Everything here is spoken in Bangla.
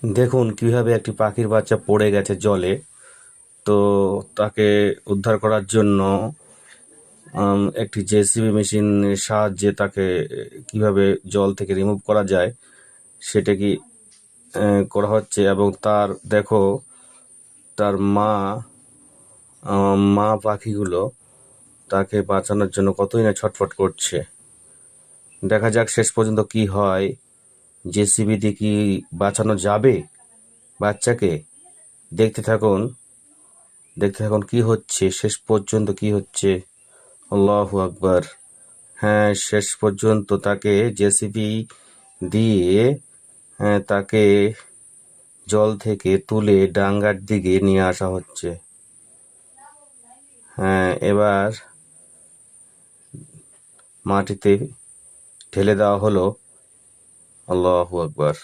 দেখুন কিভাবে একটি পাখির বাচ্চা পড়ে গেছে জলে। তো তাকে উদ্ধার করার জন্য একটি জেসিবি মেশিনের সাহায্যে তাকে কিভাবে জল থেকে রিমুভ করা যায় সেটা কি করা হচ্ছে। এবং দেখো তার মা পাখিগুলো তাকে বাঁচানোর জন্য কতই না ছটফট করছে। দেখা যাক শেষ পর্যন্ত কি হয়। জেসিবি দিয়ে কি বাঁচানো যাবে বাচ্চাকে? দেখতে থাকুন কি হচ্ছে, শেষ পর্যন্ত কি হচ্ছে। আল্লাহু আকবার। হ্যাঁ, শেষ পর্যন্ত তাকে জেসিবি দিয়ে তাকে জল থেকে তুলে ডাঙ্গার দিকে নিয়ে আসা হচ্ছে। হ্যাঁ, এবার মাটিতে ঢেলে দেওয়া হলো। আল্লাহু আকবার।